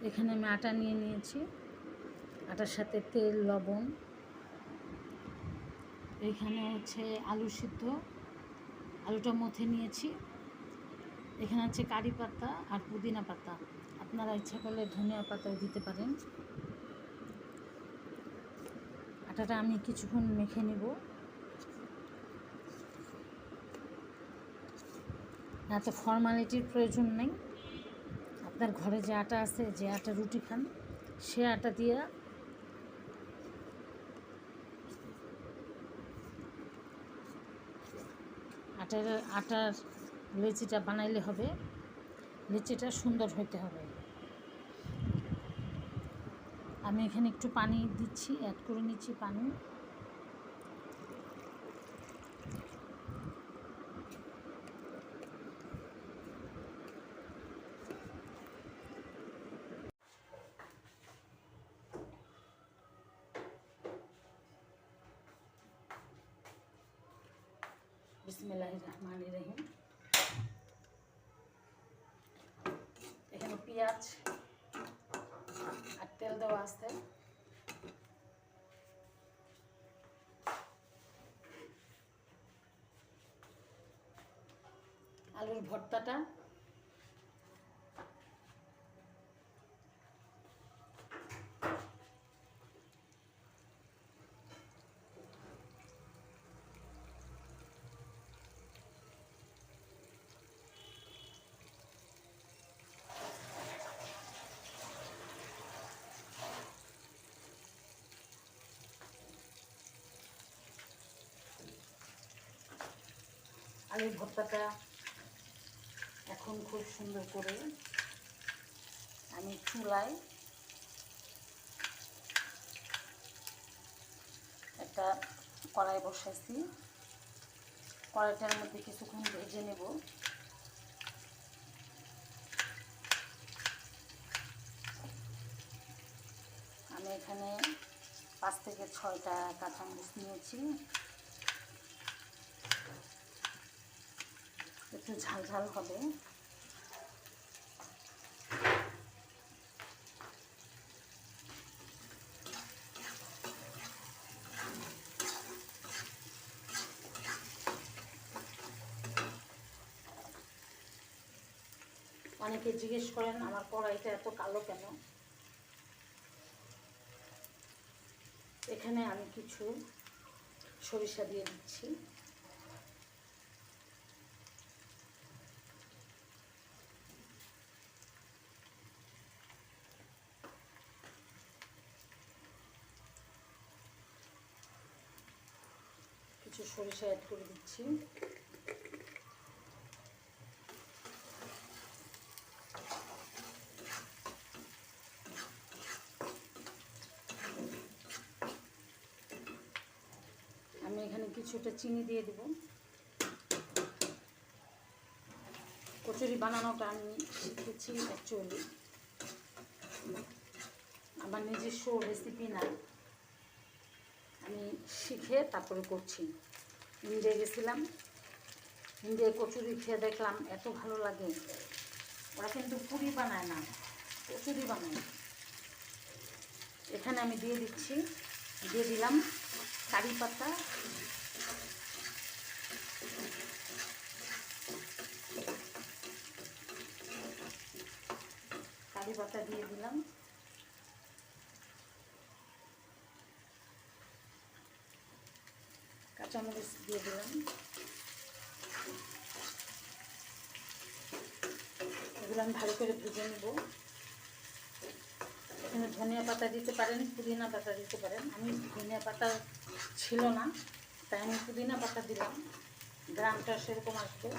এখানে আমি আটা নিয়ে নিয়েছি, আটার সাথে তেল, লবণ, এখানে হচ্ছে আলু সিদ্ধ, আলুটা মথে নিয়েছি, এখানে হচ্ছে কারি পাতা আর পুদিনা পাতা, আপনারা ইচ্ছা করলে ধনিয়া পাতাও দিতে পারেন। আটাটা আমি কিছুক্ষণ মেখে নেব। এত ফর্মালিটির প্রয়োজন নেই, আপনার ঘরে যে আটা আছে, যে আটা রুটি খান, সে আটা দিয়ে আটার লেচিটা বানাইলে হবে, লেচিটা সুন্দর হইতে হবে। আমি এখানে একটু পানি দিচ্ছি, অ্যাড করে নিচ্ছি পানি। বিসমিল্লাহির রহমানির রহিম। এখানে পেঁয়াজ আর তেল দেওয়া আছে। আলুর ভর্তাটা আলুর ভর্তাটা এখন খুব সুন্দর করে আমি চুলায় একটা কড়াই বসাইছি, কড়াইটার মধ্যে কিছুক্ষণ ভেজে নেব। আমি এখানে 5 থেকে 6টা কাঁচামরিচ নিয়েছি, একটু ঝাল ঝাল হবে। অনেকে জিজ্ঞেস করেন আমার কড়াইটা এত কালো কেন। এখানে আমি কিছু সরিষা দিয়ে দিচ্ছি, কিছু সরিষা অ্যাড করে দিচ্ছি। আমি এখানে কিছুটা চিনি দিয়ে দেব। কচুরি বানানোটা আমি শিখেছি অ্যাকচুয়ালি, আমার নিজস্ব রেসিপি না, আমি শিখে তারপরে করছি। ইন্ডিয়া গেছিলাম, ইন্ডিয়ায় কচুরি খেয়ে দেখলাম এত ভালো লাগে। ওরা কিন্তু পুরি বানায় না, কচুরি বানায়। এখানে আমি দিয়ে দিলাম কারি পাতা, কারি পাতা দিয়ে দিলাম, কাঁচামরিচ দিয়ে দিলাম। এগুলো আমি ভালো করে ভেজে নেব। এখানে ধনিয়া পাতা দিতে পারেন, পুদিনা পাতা দিতে পারেন। আমি ধনিয়া পাতা ছিল না, তাই আমি পুদিনা পাতা দিলাম, গ্রামটা সেরকম আসবে।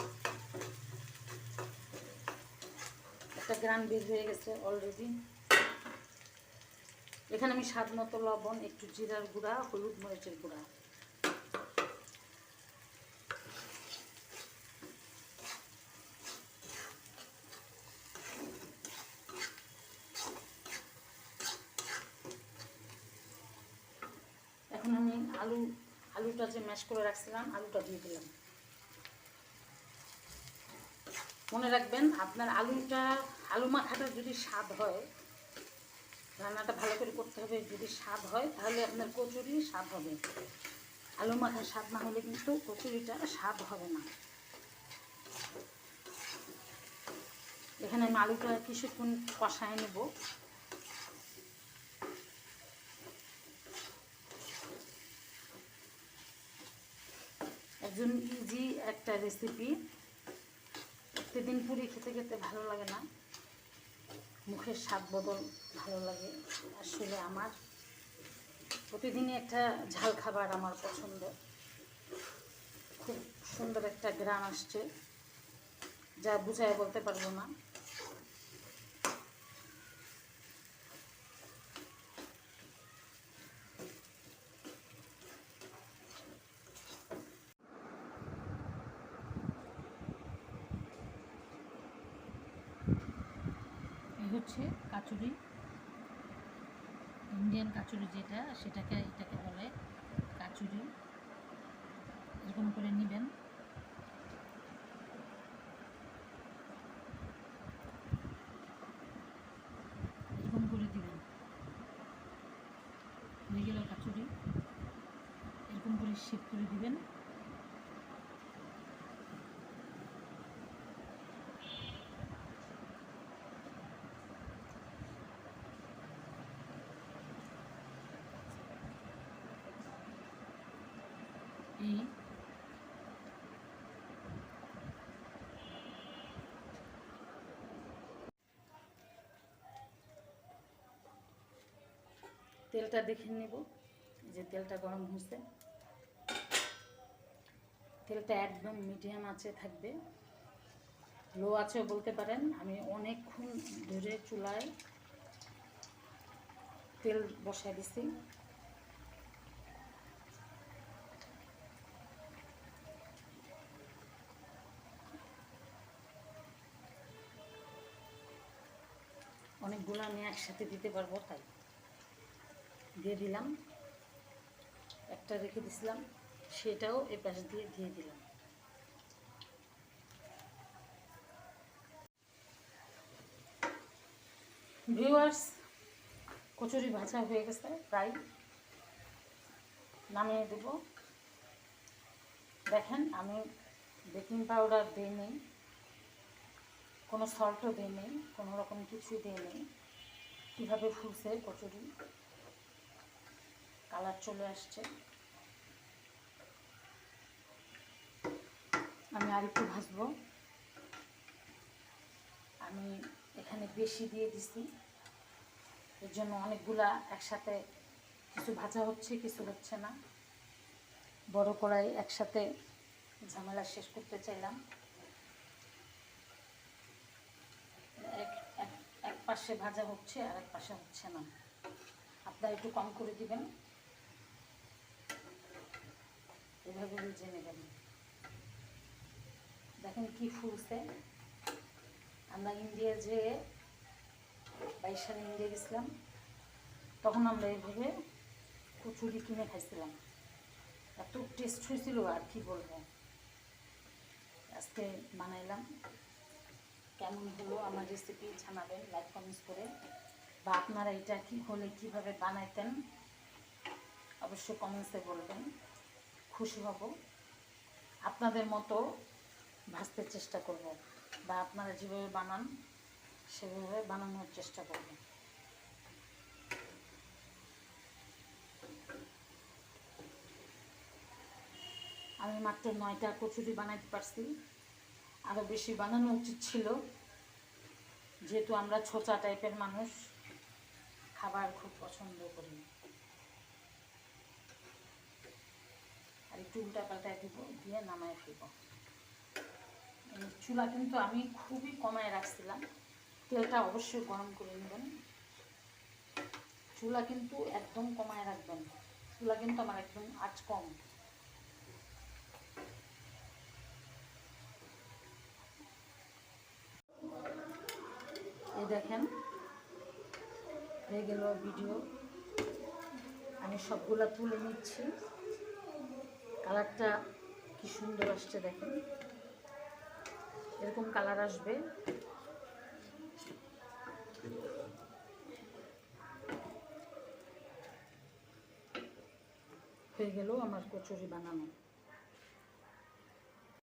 একটা গ্রাম বের হয়ে গেছে অলরেডি। এখানে আমি স্বাদ মতো লবণ, একটু জিরার গুঁড়া, হলুদ মরিচের গুঁড়া, এখন আমি আলুটা যে ম্যাশ করে রাখছিলাম, আলুটা দিয়ে দিলাম। মনে রাখবেন, আপনার আলু মাখাটা যদি স্বাদ হয়, রান্নাটা ভালো করে করতে হবে। যদি স্বাদ হয় তাহলে আপনার কচুরি স্বাদ হবে। আলু মাখা স্বাদ না হলে কিন্তু কচুরিটা স্বাদ হবে না। এখানে আমি আলুটা কিছুক্ষণ কষায় নেব। একজন ইজি একটা রেসিপি, প্রতিদিন পুরি খেতে খেতে ভালো লাগে না, মুখের স্বাদ বদল ভালো লাগে। আসলে আমার প্রতিদিনই একটা ঝাল খাবার আমার পছন্দ। খুব সুন্দর একটা গ্রান আসছে, যা বুঝায় বলতে পারবো না। এই হচ্ছে কাচুরি, ইন্ডিয়ান কাচুরি যেটা, এটাকে বলে কাচুরি। এরকম করে নেবেন। এরকম করে দিবেন, হয়ে গেল কাচুরি। এরকম করে শেপ করে দিবেন। এই তেলটা দেখে নেব যে তেলটা গরম হয়েছে। তেলটা একদম মিডিয়াম আঁচে থাকবে, লো আঁচেও বলতে পারেন। আমি অনেকক্ষণ ধরে চুলায় তেল বসায় দিছি। অনেকগুলো আমি একসাথে দিতে পারবো, তাই দিয়ে দিলাম। একটা রেখে দিছিলাম, সেটাও এ পাশ দিয়ে দিয়ে দিলাম। ভিউয়ার্স, কচুরি ভাজা হয়ে গেছে, প্রায় নামিয়ে দেব। দেখেন আমি বেকিং পাউডার দিই নেই, কোনো সল্টও দিই নেই, কোনো রকম কিছুই দিই নেই। কীভাবে ফুলছে কচুরি, কালার চলে আসছে। আমি আরেকটু ভাজবো। আমি এখানে বেশি দিয়ে দিছি, এর জন্য অনেকগুলা একসাথে কিছু ভাজা হচ্ছে, কিছু হচ্ছে না। বড় কড়াই একসাথে ঝামেলা শেষ করতে চাইলাম। এক পাশে ভাজা হচ্ছে আর এক পাশে হচ্ছে না। আপনারা একটু কম করে দিবেন, এভাবে ভেজে নেবেন। দেখেন কি ফুলছে। আমরা ইন্ডিয়া যে 22 সালে ইন্ডিয়া গেছিলাম, তখন আমরা এইভাবে কচুরি কিনে খাইছিলাম। এত টেস্ট হয়েছিল আর কি বলবো। আজকে বানাইলাম। কেমন হলো আমার রেসিপি জানাবেন লাইক কমেন্টস করে, বা আপনারা এটা কি হলে কীভাবে বানাইতেন অবশ্যই কমেন্টসে বলবেন, খুশি হব। আপনাদের মতো ভাজতে চেষ্টা করব, বা আপনারা যেভাবে বানান সেভাবে বানানোর চেষ্টা করব। আমি মাত্র 9টা কচুরি বানাইতে পারছি, আরও বেশি বানানো উচিত ছিল, যেহেতু আমরা ছোচা টাইপের মানুষ, খাবার খুব পছন্দ করি। আর একটু উল্টা পাল্টায় দিব, দিয়ে নামায় ফেলব। চুলা কিন্তু আমি খুবই কমায় রাখছিলাম। তেলটা অবশ্যই গরম করে নেবেন। চুলা কিন্তু একদম কমায় রাখবেন। চুলা কিন্তু আমার একদম আঁচ কম। এই দেখেন হয়ে গেল ভিডিও। আমি সবগুলা তুলে নিচ্ছি। কালারটা কি সুন্দর আসছে দেখেন, এরকম কালার আসবে। হয়ে গেল আমার কচুরি বানানো।